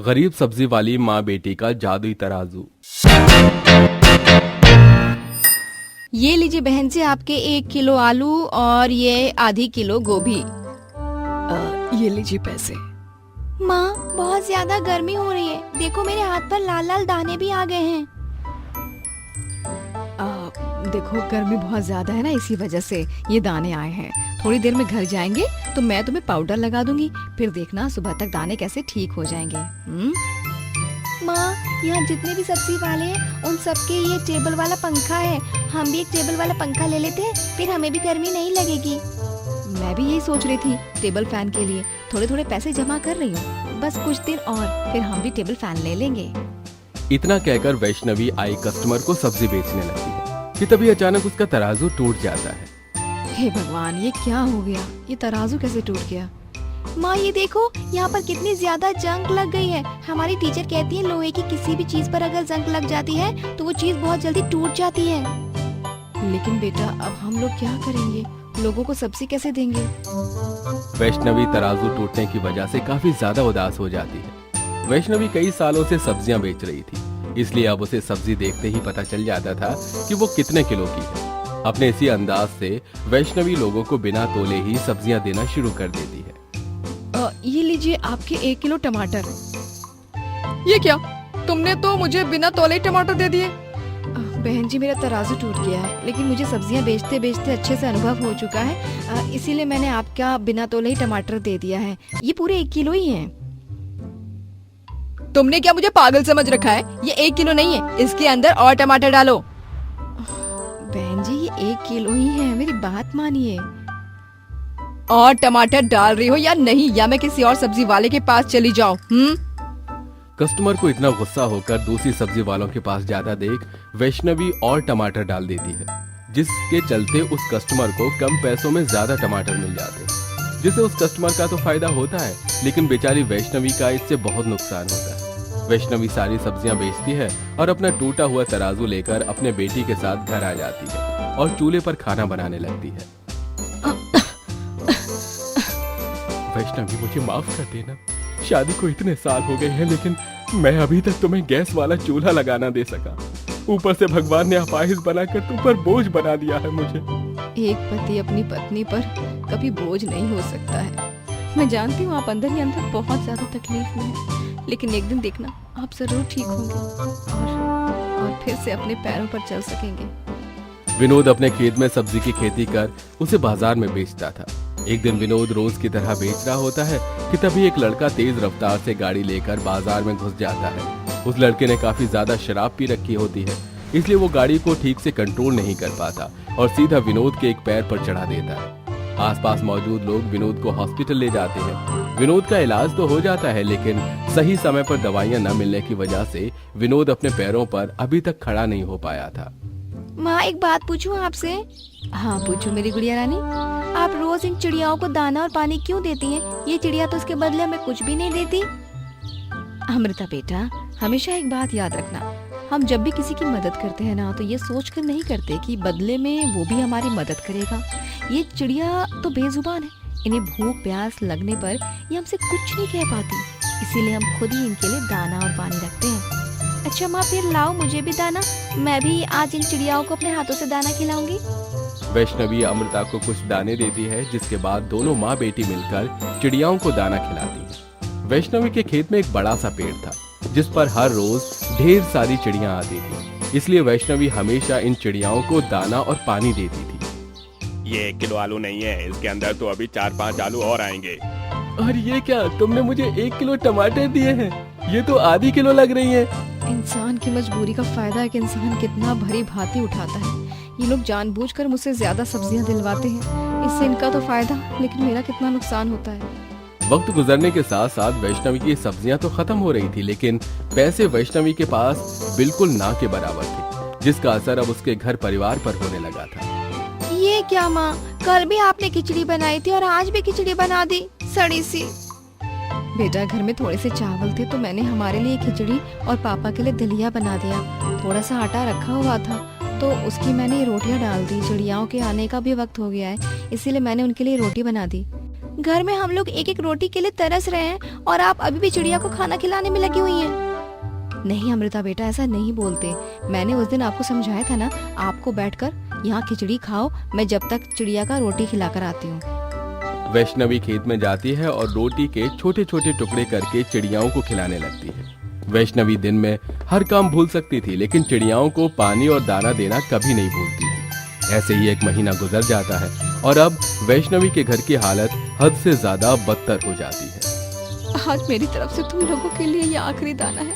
गरीब सब्जी वाली माँ बेटी का जादुई तराजू। ये लीजिए बहन जी, आपके 1 किलो आलू और ये आधी किलो गोभी। ये लीजिए पैसे। माँ, बहुत ज्यादा गर्मी हो रही है, देखो मेरे हाथ पर लाल लाल दाने भी आ गए हैं। देखो गर्मी बहुत ज्यादा है ना, इसी वजह से ये दाने आए हैं। थोड़ी देर में घर जाएंगे तो मैं तुम्हें पाउडर लगा दूंगी, फिर देखना सुबह तक दाने कैसे ठीक हो जाएंगे। माँ, यहाँ जितने भी सब्जी वाले हैं उन सबके ये टेबल वाला पंखा है, हम भी एक टेबल वाला पंखा ले लेते हैं, फिर हमें भी गर्मी नहीं लगेगी। मैं भी यही सोच रही थी, टेबल फैन के लिए थोड़े थोड़े पैसे जमा कर रही हूँ, बस कुछ दिन और फिर हम भी टेबल फैन ले लेंगे। इतना कहकर वैष्णवी आई कस्टमर को सब्जी बेचने लगती है कि तभी अचानक उसका तराजू टूट जाता है। हे भगवान, ये क्या हो गया? ये तराजू कैसे टूट गया? माँ, ये देखो यहाँ पर कितनी ज्यादा जंग लग गई है। हमारी टीचर कहती है लोहे की किसी भी चीज पर अगर जंग लग जाती है तो वो चीज बहुत जल्दी टूट जाती है। लेकिन बेटा, अब हम लोग क्या करेंगे? लोगों को सब्जी कैसे देंगे? वैष्णवी तराजू टूटने की वजह से काफी ज्यादा उदास हो जाती है। वैष्णवी कई सालों से सब्जियां बेच रही थी, इसलिए अब उसे सब्जी देखते ही पता चल जाता था कि वो कितने किलो की है। अपने इसी अंदाज से वैष्णवी लोगों को बिना तोले ही सब्जियां देना शुरू कर देती है। ये लीजिए आपके 1 किलो टमाटर। ये क्या? तुमने तो मुझे बिना तोले टमाटर दे दिए। बहन जी, मेरा तराजू टूट गया है, लेकिन मुझे सब्जियां बेचते बेचते अच्छे से अनुभव हो चुका है, इसीलिए मैंने आपका बिना तोले ही टमाटर दे दिया है। ये पूरे 1 किलो ही हैं। तुमने क्या मुझे पागल समझ रखा है? ये 1 किलो नहीं है, इसके अंदर और टमाटर डालो। बहन जी, ये 1 किलो ही है, मेरी बात मानिए। और टमाटर डाल रही हो या नहीं, या मैं किसी और सब्जी वाले के पास चली जाऊं? कस्टमर को इतना गुस्सा होकर दूसरी सब्जी वालों के पास जाता देख वैष्णवी और टमाटर डाल देती है, जिसके चलते उस कस्टमर को कम पैसों में ज्यादा टमाटर मिल जाते हैं, जिससे उस कस्टमर का तो फायदा होता है, लेकिन बेचारी वैष्णवी का इससे बहुत नुकसान होता है। वैष्णवी सारी सब्जियां बेचती है और अपना टूटा हुआ तराजू लेकर अपने बेटी के साथ घर आ जाती है और चूल्हे पर खाना बनाने लगती है। वैष्णवी, मुझे माफ कर देना, शादी को इतने साल हो गए हैं, लेकिन मैं अभी तक तुम्हें गैस वाला चूल्हा लगाना दे सका। ऊपर से भगवान ने अपाहिज बनाकर तुम पर बोझ बना दिया है मुझे। एक पति अपनी पत्नी पर कभी बोझ नहीं हो सकता है। मैं जानती हूँ आप अंदर ही अंदर बहुत ज्यादा तकलीफ में हैं, लेकिन एक दिन देखना आप जरूर ठीक होंगे और फिर से अपने पैरों पर चल सकेंगे। विनोद अपने खेत में सब्जी की खेती कर उसे बाजार में बेचता था। एक दिन विनोद रोज की तरह बेच रहा होता है कि तभी एक लड़का तेज रफ्तार से गाड़ी लेकर बाजार में घुस जाता है। उस लड़के ने काफी ज्यादा शराब पी रखी होती है, इसलिए वो गाड़ी को ठीक से कंट्रोल नहीं कर पाता और सीधा विनोद के एक पैर पर चढ़ा देता है। आसपास मौजूद लोग विनोद को हॉस्पिटल ले जाते हैं। विनोद का इलाज तो हो जाता है, लेकिन सही समय पर दवाइयां न मिलने की वजह से विनोद अपने पैरों पर अभी तक खड़ा नहीं हो पाया था। माँ, एक बात पूछूं आपसे? हाँ पूछो मेरी गुड़िया रानी। आप रोज इन चिड़ियाओं को दाना और पानी क्यों देती हैं? ये चिड़िया तो उसके बदले में कुछ भी नहीं देती। अमृता बेटा, हमेशा एक बात याद रखना, हम जब भी किसी की मदद करते हैं ना, तो ये सोचकर नहीं करते कि बदले में वो भी हमारी मदद करेगा। ये चिड़िया तो बेजुबान है, इन्हें भूख प्यास लगने पर ये हमसे कुछ नहीं कह पाती, इसीलिए हम खुद ही इनके लिए दाना और पानी रखते हैं। अच्छा माँ, फिर लाओ मुझे भी दाना, मैं भी आज इन चिड़ियाओं को अपने हाथों से दाना खिलाऊंगी। वैष्णवी अमृता को कुछ दाने देती है, जिसके बाद दोनों माँ बेटी मिलकर चिड़ियाओं को दाना खिलाती है। वैष्णवी के खेत में एक बड़ा सा पेड़ था, जिस पर हर रोज ढेर सारी चिड़ियां आती थी, इसलिए वैष्णवी हमेशा इन चिड़ियाओं को दाना और पानी देती थी। ये 1 किलो आलू नहीं है, इसके अंदर तो अभी 4-5 आलू और आएंगे। और ये क्या, तुमने मुझे 1 किलो टमाटर दिए हैं? ये तो आधी किलो लग रही है। इंसान की मजबूरी का फायदा है कि इंसान कितना भरी भांति उठाता है। ये लोग जानबूझकर मुझसे ज्यादा सब्जियां दिलवाते हैं, इससे इनका तो फायदा, लेकिन मेरा कितना नुकसान होता है। वक्त गुजरने के साथ साथ वैष्णवी की सब्जियां तो खत्म हो रही थी, लेकिन पैसे वैष्णवी के पास बिल्कुल ना के बराबर थे, जिसका असर अब उसके घर परिवार पर होने लगा था। ये क्या माँ, कल भी आपने खिचड़ी बनाई थी और आज भी खिचड़ी बना दी, सड़ी सी। बेटा, घर में थोड़े से चावल थे तो मैंने हमारे लिए खिचड़ी और पापा के लिए दलिया बना दिया। थोड़ा सा आटा रखा हुआ था तो उसकी मैंने रोटियां डाल दी। चिड़ियाओं के आने का भी वक्त हो गया है, इसीलिए मैंने उनके लिए रोटी बना दी। घर में हम लोग एक एक रोटी के लिए तरस रहे हैं और आप अभी भी चिड़िया को खाना खिलाने में लगी हुई हैं। नहीं अमृता बेटा, ऐसा नहीं बोलते। मैंने उस दिन आपको समझाया था ना, आपको बैठकर यहाँ खिचड़ी खाओ, मैं जब तक चिड़िया का रोटी खिलाकर आती हूँ। वैष्णवी खेत में जाती है और रोटी के छोटे छोटे टुकड़े करके चिड़ियाओं को खिलाने लगती है। वैष्णवी दिन में हर काम भूल सकती थी, लेकिन चिड़ियाओं को पानी और दाना देना कभी नहीं भूलती थी। ऐसे ही एक महीना गुजर जाता है और अब वैष्णवी के घर की हालत हद से ज्यादा बदतर हो जाती है। आज मेरी तरफ से तुम लोगों के लिए ये आखिरी दाना है।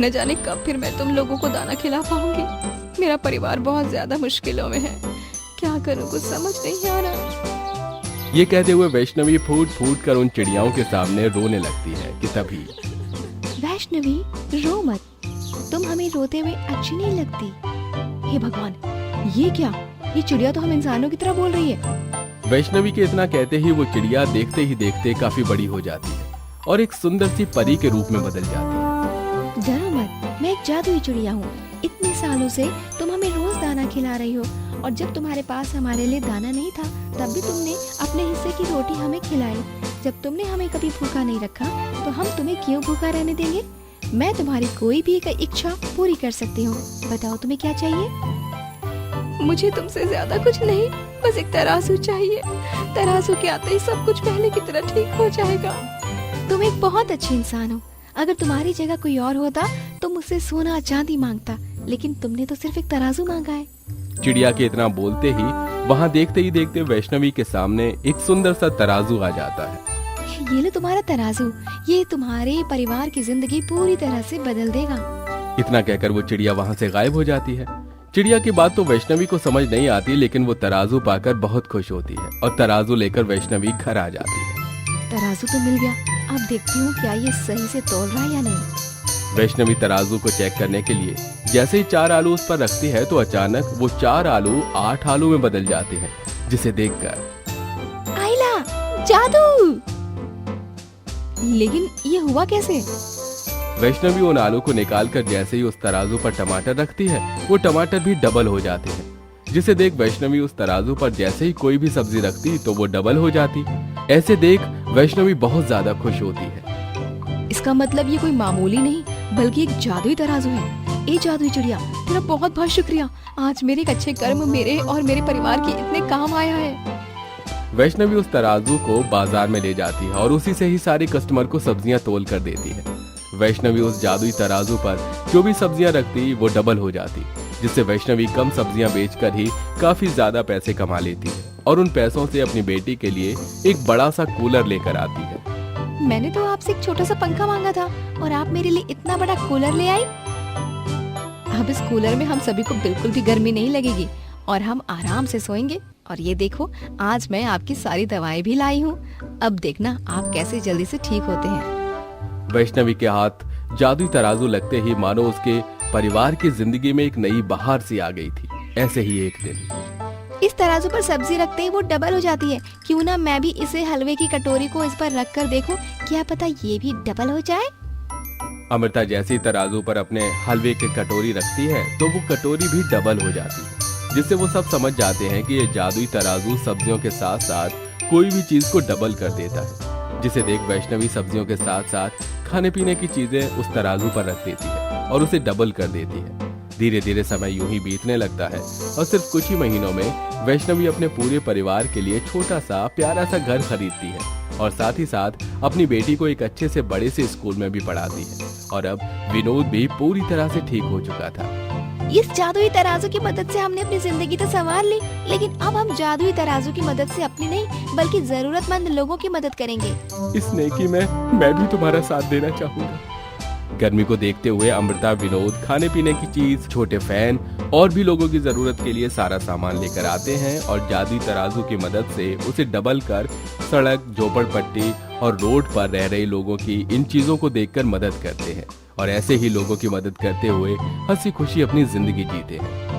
न जाने कब फिर मैं तुम लोगों को दाना खिला पाऊंगी। मेरा परिवार बहुत ज्यादा मुश्किलों में है, क्या करूं कुछ समझ नहीं आ रहा। ये कहते हुए वैष्णवी फूट फूट कर उन चिड़ियाओं के सामने रोने लगती है कि तभी वैष्णवी रो मत, तुम हमें रोते हुए अच्छी नहीं लगती। हे भगवान, ये क्या? ये चिड़िया तो हम इंसानों की तरह बोल रही है। वैष्णवी के इतना कहते ही वो चिड़िया देखते ही देखते काफी बड़ी हो जाती है और एक सुंदर सी परी के रूप में बदल जाती है। डरो मत, मैं एक जादुई चिड़िया हूँ। इतने सालों से तुम हमें रोज दाना खिला रही हो और जब तुम्हारे पास हमारे लिए दाना नहीं था तब भी तुमने अपने हिस्से की रोटी हमें खिलाई। जब तुमने हमें कभी भूखा नहीं रखा तो हम तुम्हें क्यों भूखा रहने देंगे? मैं तुम्हारी कोई भी एक इच्छा पूरी कर सकती हूँ। बताओ तुम्हें क्या चाहिए? मुझे तुमसे ज्यादा कुछ नहीं, बस एक तराजू चाहिए। तराजू के आते ही सब कुछ पहले की तरह ठीक हो जाएगा। तुम एक बहुत अच्छी इंसान हो। अगर तुम्हारी जगह कोई और होता तो मुझसे सोना चांदी मांगता, लेकिन तुमने तो सिर्फ एक तराजू मांगा है। चिड़िया के इतना बोलते ही वहाँ देखते ही देखते वैष्णवी के सामने एक सुंदर सा तराजू आ जाता है। ये लो तुम्हारा तराजू, ये तुम्हारे परिवार की जिंदगी पूरी तरह से बदल देगा। इतना कहकर वो चिड़िया वहाँ से गायब हो जाती है। चिड़िया की बात तो वैष्णवी को समझ नहीं आती, लेकिन वो तराजू पाकर बहुत खुश होती है और तराजू लेकर वैष्णवी घर आ जाती है। तराजू तो मिल गया, अब देखती हूँ क्या ये सही से तोल रहा है या नहीं। वैष्णवी तराजू को चेक करने के लिए जैसे ही 4 आलू उस पर रखती है तो अचानक वो 4 आलू 8 आलू में बदल जाते हैं, जिसे देखकर आइला, जादू! लेकिन ये हुआ कैसे? वैष्णवी उन आलू को निकालकर जैसे ही उस तराजू पर टमाटर रखती है वो टमाटर भी डबल हो जाते हैं, जिसे देख वैष्णवी उस तराजू पर जैसे ही कोई भी सब्जी रखती तो वो डबल हो जाती। ऐसे देख वैष्णवी बहुत ज्यादा खुश होती है। इसका मतलब ये कोई मामूली नहीं बल्कि एक जादुई तराजू है। ए जादुई चिड़िया, तेरा बहुत बहुत शुक्रिया। आज मेरे एक अच्छे कर्म मेरे और मेरे परिवार के इतने काम आया है। वैष्णवी उस तराजू को बाजार में ले जाती है और उसी से ही सारे कस्टमर को सब्जियां तोल कर देती है। वैष्णवी उस जादुई तराजू पर जो भी सब्जियां रखती वो डबल हो जाती, जिससे वैष्णवी कम सब्जियां बेचकर ही काफी ज्यादा पैसे कमा लेती है और उन पैसों से अपनी बेटी के लिए एक बड़ा सा कूलर लेकर आती है। मैंने तो आपसे एक छोटा सा पंखा मांगा था और आप मेरे लिए इतना बड़ा कूलर ले आई। अब इस कूलर में हम सभी को बिल्कुल भी गर्मी नहीं लगेगी और हम आराम से सोएंगे। और ये देखो, आज मैं आपकी सारी दवाएं भी लाई हूँ। अब देखना आप कैसे जल्दी से ठीक होते हैं। वैष्णवी के हाथ जादुई तराजू लगते ही मानो उसके परिवार की जिंदगी में एक नई बहार सी आ गई थी। ऐसे ही एक दिन इस तराजू पर सब्जी रखते ही वो डबल हो जाती है। क्यों ना मैं भी इसे हलवे की कटोरी को इस पर रख कर देखूं, क्या पता ये भी डबल हो जाए। अमृता जैसी तराजू पर अपने हलवे की कटोरी रखती है तो वो कटोरी भी डबल हो जाती है, जिससे वो सब समझ जाते हैं कि ये जादुई तराजू सब्जियों के साथ साथ कोई भी चीज को डबल कर देता है। जिसे देख वैष्णवी सब्जियों के साथ साथ खाने पीने की चीजें उस तराजू पर रख देती है और उसे डबल कर देती है। धीरे धीरे समय यूं ही बीतने लगता है और सिर्फ कुछ ही महीनों में वैष्णवी अपने पूरे परिवार के लिए छोटा सा प्यारा सा घर खरीदती है और साथ ही साथ अपनी बेटी को एक अच्छे से बड़े से स्कूल में भी पढ़ाती है। और अब विनोद भी पूरी तरह से ठीक हो चुका था। इस जादुई तराजू की मदद से हमने अपनी जिंदगी तो संवार ली, लेकिन अब हम जादुई तराजू की मदद से अपनी नहीं बल्कि जरूरतमंद लोगों की मदद करेंगे। इस नेकी में मैं भी तुम्हारा साथ देना चाहूंगा। गर्मी को देखते हुए अमृता, विनोद खाने पीने की चीज, छोटे फैन और भी लोगों की जरूरत के लिए सारा सामान लेकर आते हैं और जादुई तराजू की मदद से उसे डबल कर सड़क, झोपड़पट्टी और रोड पर रह रहे लोगों की इन चीजों को देखकर मदद करते हैं और ऐसे ही लोगों की मदद करते हुए हंसी खुशी अपनी जिंदगी जीते हैं।